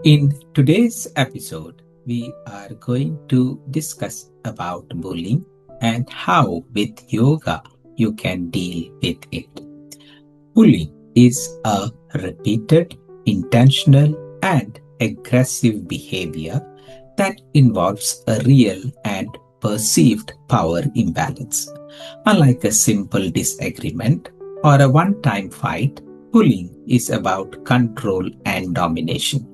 In today's episode, we are going to discuss about bullying and how with yoga you can deal with it. Bullying is a repeated, intentional and aggressive behavior that involves a real and perceived power imbalance. Unlike a simple disagreement or a one-time fight, bullying is about control and domination.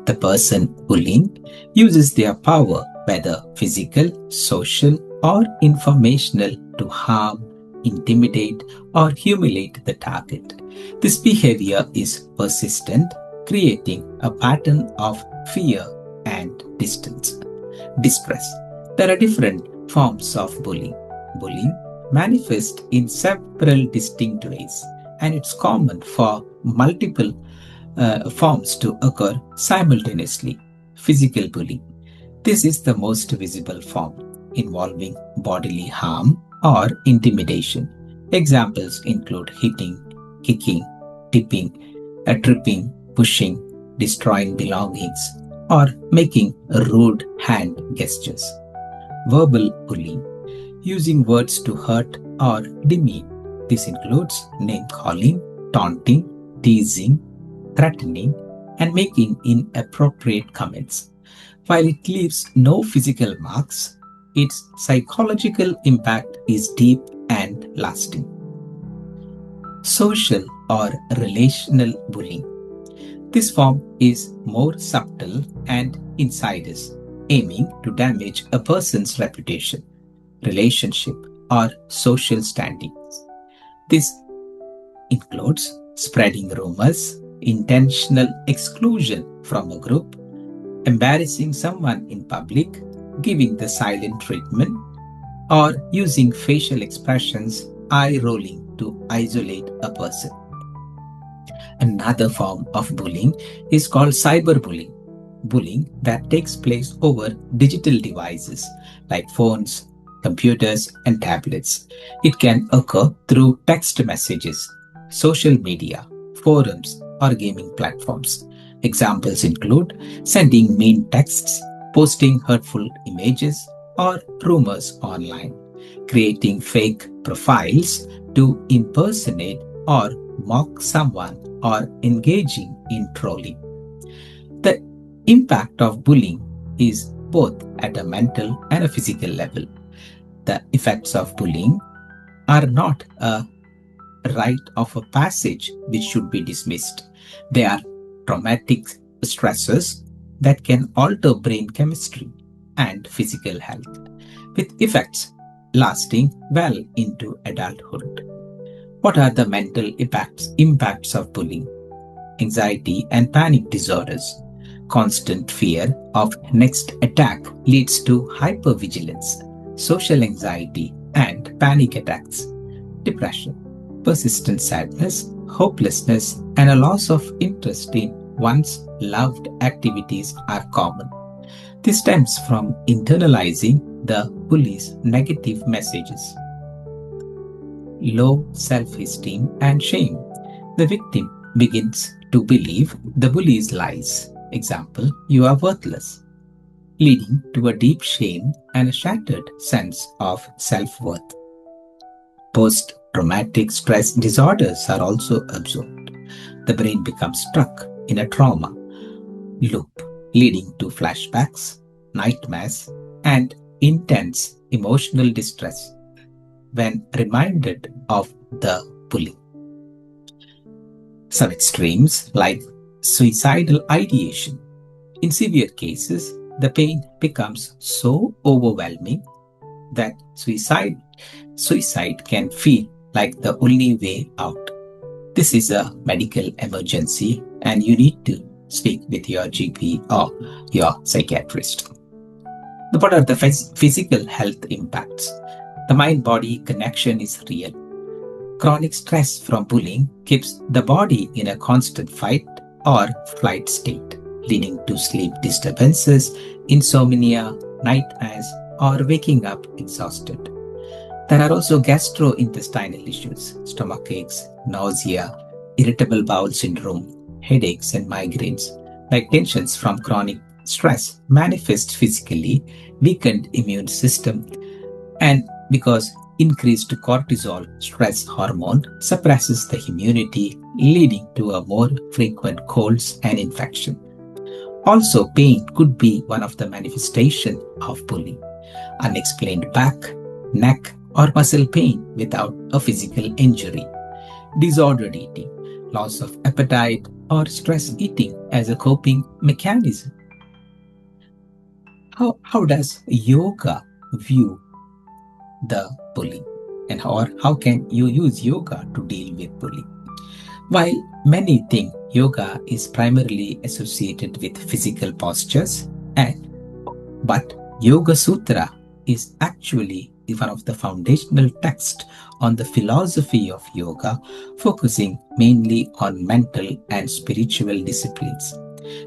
The person bullying uses their power, whether physical, social, or informational, to harm, intimidate, or humiliate the target. This behavior is persistent, creating a pattern of fear and distance. Distress. There are different forms of bullying. Bullying manifests in several distinct ways, and it's common for multiple forms to occur simultaneously. Physical bullying. This is the most visible form, involving bodily harm or intimidation. Examples include hitting, kicking, tipping, tripping, pushing, destroying belongings, or making rude hand gestures. Verbal bullying. Using words to hurt or demean. This includes name calling, taunting, teasing, threatening, and making inappropriate comments. While it leaves no physical marks, its psychological impact is deep and lasting. Social or relational bullying. This form is more subtle and insidious, aiming to damage a person's reputation, relationship, or social standings. This includes spreading rumors, intentional exclusion from a group, embarrassing someone in public, giving the silent treatment, or using facial expressions, eye rolling to isolate a person. Another form of bullying is called cyberbullying, bullying that takes place over digital devices like phones, computers, and tablets. It can occur through text messages, social media, forums, or gaming platforms. Examples include sending mean texts, posting hurtful images or rumors online, creating fake profiles to impersonate or mock someone, or engaging in trolling. The impact of bullying is both at a mental and a physical level. The effects of bullying are not a rite of a passage which should be dismissed. They are traumatic stresses that can alter brain chemistry and physical health, with effects lasting well into adulthood. What are the mental impacts of bullying? Anxiety and panic disorders. Constant fear of next attack leads to hypervigilance, social anxiety, and panic attacks. Depression. Persistent sadness, hopelessness, and a loss of interest in one's loved activities are common. This stems from internalizing the bully's negative messages. Low self-esteem and shame. The victim begins to believe the bully's lies. Example, you are worthless, leading to a deep shame and a shattered sense of self-worth. Post-traumatic stress disorders are also observed. The brain becomes stuck in a trauma loop, leading to flashbacks, nightmares, and intense emotional distress when reminded of the bullying. Some extremes, like suicidal ideation. In severe cases, the pain becomes so overwhelming that suicide can feel like the only way out. This is a medical emergency and you need to speak with your GP or your psychiatrist. What are the physical health impacts? The mind-body connection is real. Chronic stress from bullying keeps the body in a constant fight or flight state, leading to sleep disturbances, insomnia, nightmares, or waking up exhausted. There are also gastrointestinal issues, stomachaches, nausea, irritable bowel syndrome, headaches, and migraines. like tensions from chronic stress manifest physically, weakened immune system, and because increased cortisol stress hormone suppresses the immunity, leading to a more frequent colds and infection. Also, pain could be one of the manifestations of bullying. Unexplained back, neck, or muscle pain without a physical injury. Disordered eating, loss of appetite, or stress eating as a coping mechanism. How does yoga view the bullying? And how can you use yoga to deal with bullying? While many think yoga is primarily associated with physical postures, but Yoga Sutra is actually one of the foundational texts on the philosophy of yoga, focusing mainly on mental and spiritual disciplines.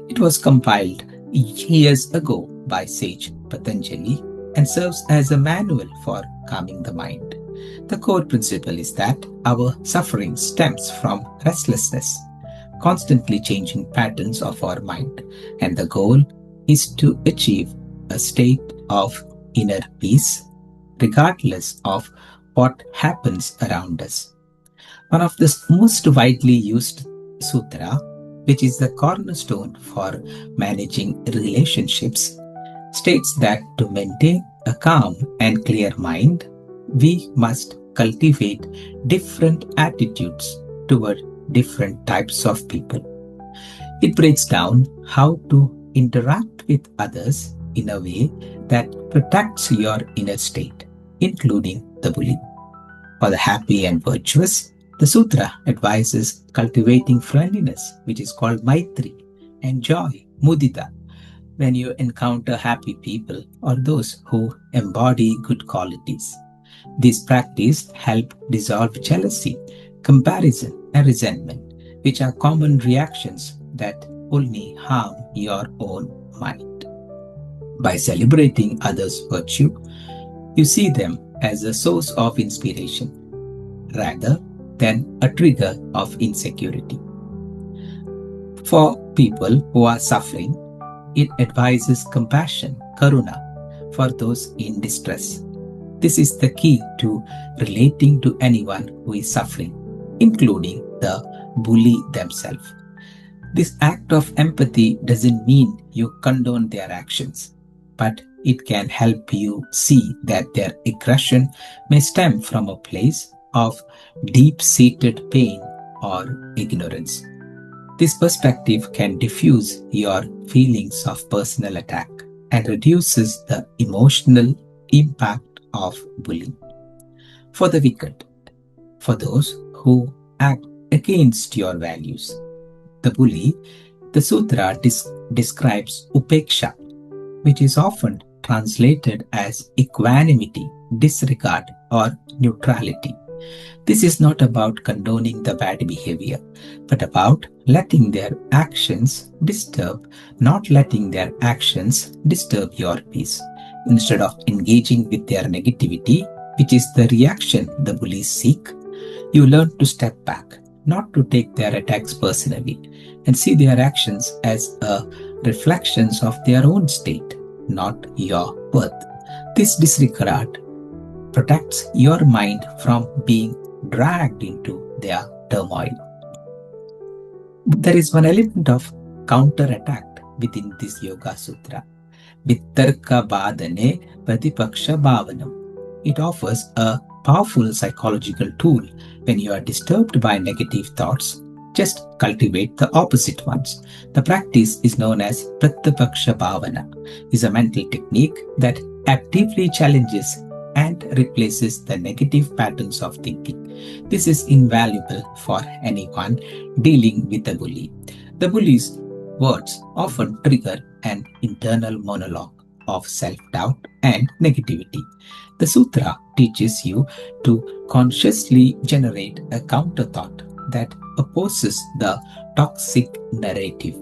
It was compiled years ago by sage Patanjali and serves as a manual for calming the mind. The core principle is that our suffering stems from restlessness, constantly changing patterns of our mind, and the goal is to achieve a state of inner peace regardless of what happens around us. One of the most widely used sutra, which is the cornerstone for managing relationships, states that to maintain a calm and clear mind, we must cultivate different attitudes toward different types of people. It breaks down how to interact with others in a way that protects your inner state, including the bully. For the happy and virtuous, the sutra advises cultivating friendliness, which is called maitri, and joy, mudita, when you encounter happy people or those who embody good qualities. This practice helps dissolve jealousy, comparison, and resentment, which are common reactions that only harm your own mind. By celebrating others' virtue, you see them as a source of inspiration rather than a trigger of insecurity. For people who are suffering, it advises compassion, karuna, for those in distress. This is the key to relating to anyone who is suffering, including the bully themselves. This act of empathy doesn't mean you condone their actions, but it can help you see that their aggression may stem from a place of deep-seated pain or ignorance. This perspective can diffuse your feelings of personal attack and reduces the emotional impact of bullying. For the wicked, for those who act against your values, the bully, the sutra describes upeksha, which is often translated as equanimity, disregard, or neutrality. This is not about condoning the bad behavior, but about letting their actions not letting their actions disturb your peace. Instead of engaging with their negativity, which is the reaction the bullies seek, you learn to step back, not to take their attacks personally, and see their actions as reflections of their own state, not your worth. This disregard protects your mind from being dragged into their turmoil. There is one element of counter-attack within this Yoga Sutra. Vittarka Badane Pratipaksha Bhavanam. It offers a powerful psychological tool when you are disturbed by negative thoughts. Just cultivate the opposite ones. The practice is known as Pratipaksha Bhavana. It is a mental technique that actively challenges and replaces the negative patterns of thinking. This is invaluable for anyone dealing with a bully. The bully's words often trigger an internal monologue of self-doubt and negativity. The sutra teaches you to consciously generate a counter-thought that opposes the toxic narrative.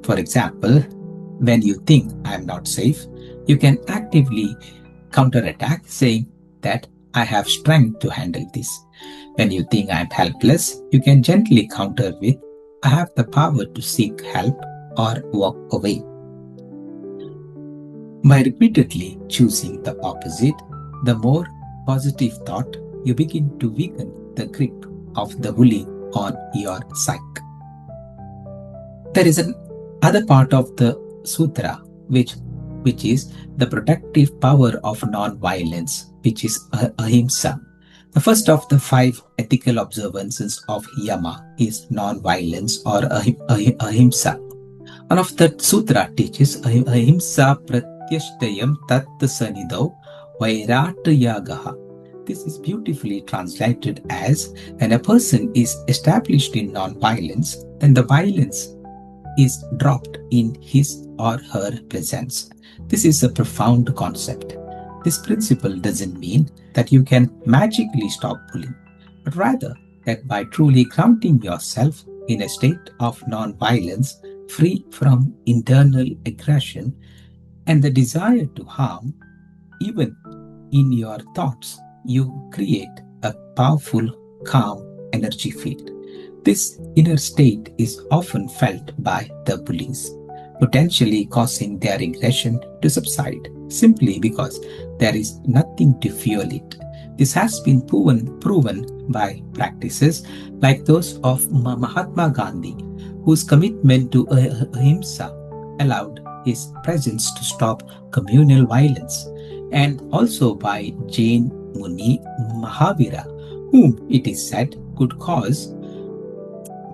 For example, when you think I am not safe, you can actively counterattack saying that I have strength to handle this. When you think I am helpless, you can gently counter with I have the power to seek help or walk away. By repeatedly choosing the opposite, the more positive thought, you begin to weaken the grip of the bully on your psyche. There is an other part of the sutra which is the protective power of non-violence, which is ahimsa. The first of the 5 ethical observances of Yama is non-violence or ahimsa. One of the sutra teaches ahimsa pratyashtayam tat sanidau vairatryagaha. This is beautifully translated as, when a person is established in non-violence, then the violence is dropped in his or her presence. This is a profound concept. This principle doesn't mean that you can magically stop bullying, but rather that by truly grounding yourself in a state of non-violence, free from internal aggression and the desire to harm, even in your thoughts, you create a powerful, calm energy field. This inner state is often felt by the bullies, potentially causing their aggression to subside simply because there is nothing to fuel it. This has been proven by practices like those of Mahatma Gandhi, whose commitment to ahimsa allowed his presence to stop communal violence, and also by Jain Muni Mahavira, whom it is said could cause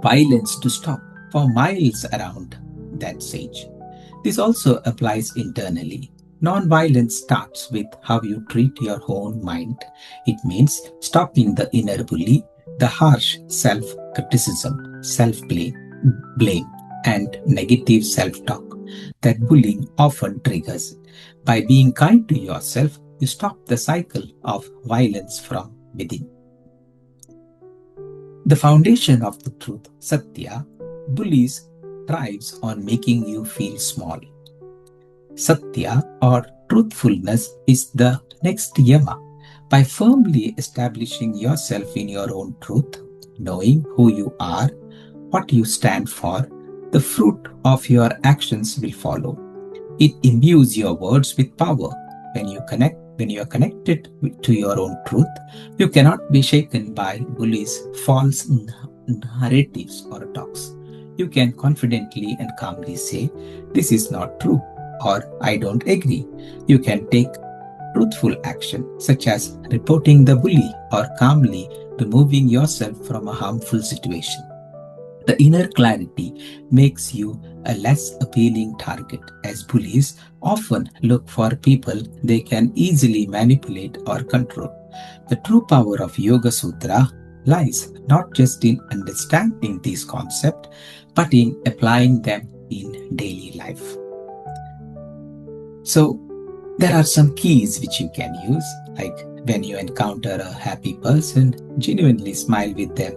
violence to stop for miles around that sage. This also applies internally. Non-violence starts with how you treat your own mind. It means stopping the inner bully, the harsh self-criticism, self-blame, and negative self-talk that bullying often triggers. By being kind to yourself, you stop the cycle of violence from within. The foundation of the truth, Satya, bullies thrives on making you feel small. Satya or truthfulness is the next yama. By firmly establishing yourself in your own truth, knowing who you are, what you stand for, the fruit of your actions will follow. It imbues your words with power. When you are connected to your own truth, you cannot be shaken by bullies' false narratives or talks. You can confidently and calmly say, "This is not true," or "I don't agree." You can take truthful action, such as reporting the bully or calmly removing yourself from a harmful situation. The inner clarity makes you a less appealing target, as bullies often look for people they can easily manipulate or control. The true power of Yoga Sutra lies not just in understanding these concepts, but in applying them in daily life. So, there are some keys which you can use, like when you encounter a happy person, genuinely smile with them.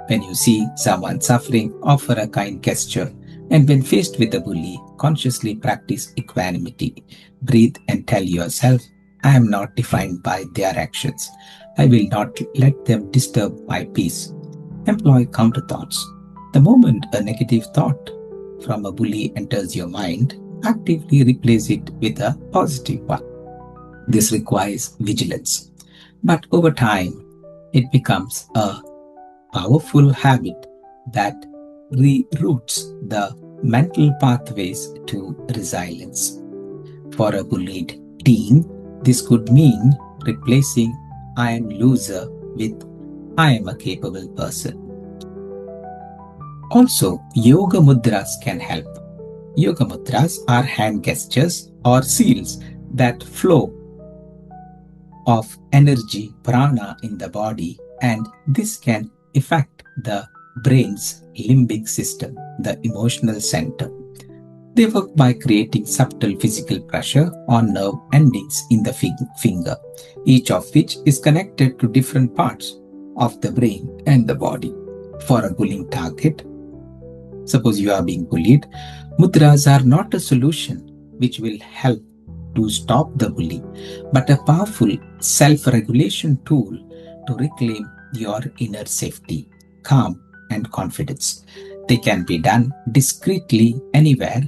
When you see someone suffering, offer a kind gesture. And when faced with a bully, consciously practice equanimity. Breathe and tell yourself, "I am not defined by their actions. I will not let them disturb my peace." Employ counter thoughts. The moment a negative thought from a bully enters your mind, actively replace it with a positive one. This requires vigilance. But over time, it becomes a powerful habit that reroutes the mental pathways to resilience. For a bullied teen, this could mean replacing "I am loser" with "I am a capable person." Also, Yoga Mudras can help. Yoga Mudras are hand gestures or seals that flow of energy, prana, in the body, and this can affect the brain's limbic system, the emotional center. They work by creating subtle physical pressure on nerve endings in the finger, each of which is connected to different parts of the brain and the body. For a bullying target, suppose you are being bullied, mudras are not a solution which will help to stop the bully, but a powerful self-regulation tool to reclaim your inner safety, calm, and confidence. They can be done discreetly anywhere,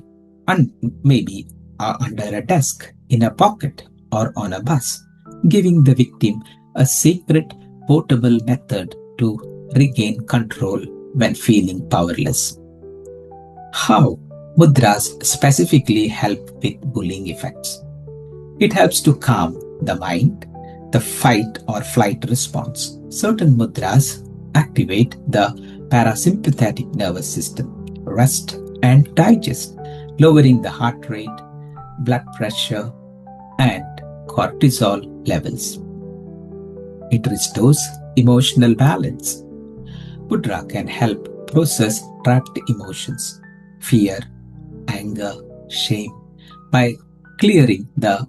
and maybe under a desk, in a pocket, or on a bus, giving the victim a secret, portable method to regain control when feeling powerless. How mudras specifically help with bullying effects? It helps to calm the mind, the fight or flight response. Certain mudras activate the parasympathetic nervous system, rest and digest, lowering the heart rate, blood pressure, and cortisol levels. It restores emotional balance. Mudra can help process trapped emotions, fear, anger, shame, by clearing the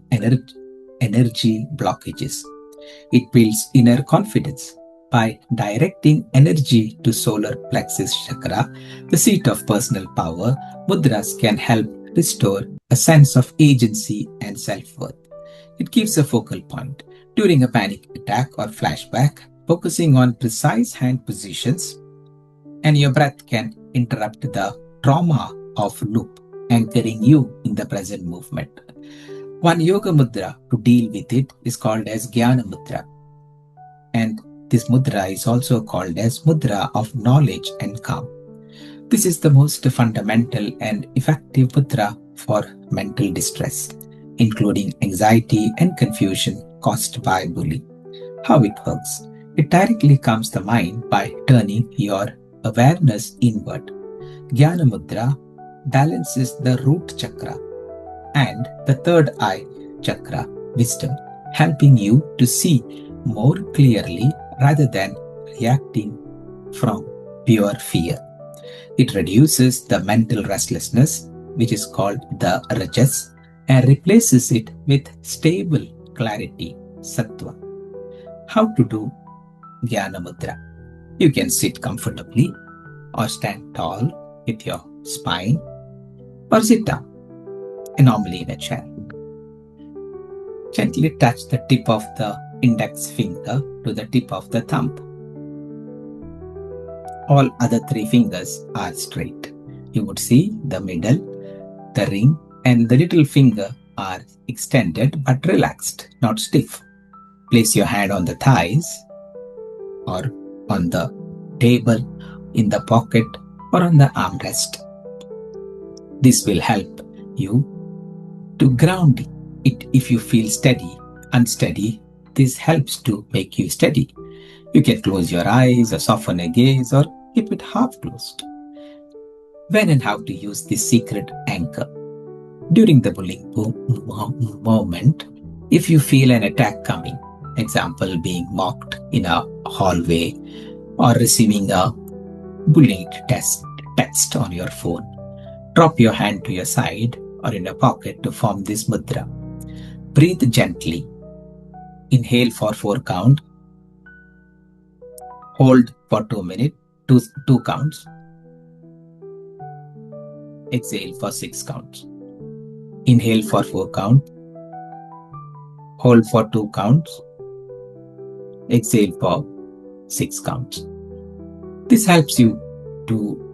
energy blockages. It builds inner confidence by directing energy to solar plexus chakra, the seat of personal power. Mudras can help restore a sense of agency and self-worth. It gives a focal point. During a panic attack or flashback, focusing on precise hand positions and your breath can interrupt the trauma of loop, anchoring you in the present movement. One yoga mudra to deal with it is called as Gyan Mudra. And this mudra is also called as Mudra of Knowledge and Calm. This is the most fundamental and effective mudra for mental distress, including anxiety and confusion caused by bullying. How it works? It directly calms the mind by turning your awareness inward. Gyan Mudra balances the root chakra and the third eye chakra, wisdom, helping you to see more clearly rather than reacting from pure fear. It reduces the mental restlessness, which is called the rajas, and replaces it with stable clarity, sattva. How to do Gyana Mudra? You can sit comfortably or stand tall with your spine, or sit down, normally in a chair. Gently touch the tip of the index finger to the tip of the thumb. All other three fingers are straight. You would see the middle, the ring, and the little finger are extended but relaxed, not stiff. Place your hand on the thighs or on the table, in the pocket, or on the armrest. This will help you to ground it if you feel unsteady. This helps to make you steady. You can close your eyes or soften a gaze or keep it half closed. When and how to use this secret anchor? During the bullying moment, if you feel an attack coming, example being mocked in a hallway or receiving a bullied text on your phone, drop your hand to your side or in a pocket to form this mudra. Breathe gently. Inhale for 4 counts. Hold for 2 minutes, 2 counts. Exhale for 6 counts. Inhale for 4 counts. Hold for 2 counts. Exhale for 6 counts. This helps you to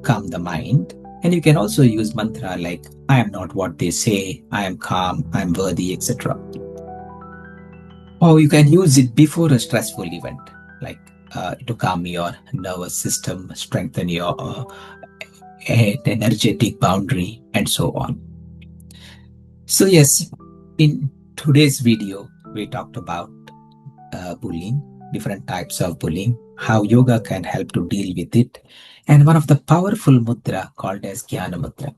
calm the mind. And you can also use mantra like, I am not what they say, I am calm, I am worthy, etc. Or you can use it before a stressful event, like to calm your nervous system, strengthen your energetic boundary, and so on. So yes, in today's video, we talked about bullying, different types of bullying, how yoga can help to deal with it, and one of the powerful mudra called as Gyan Mudra.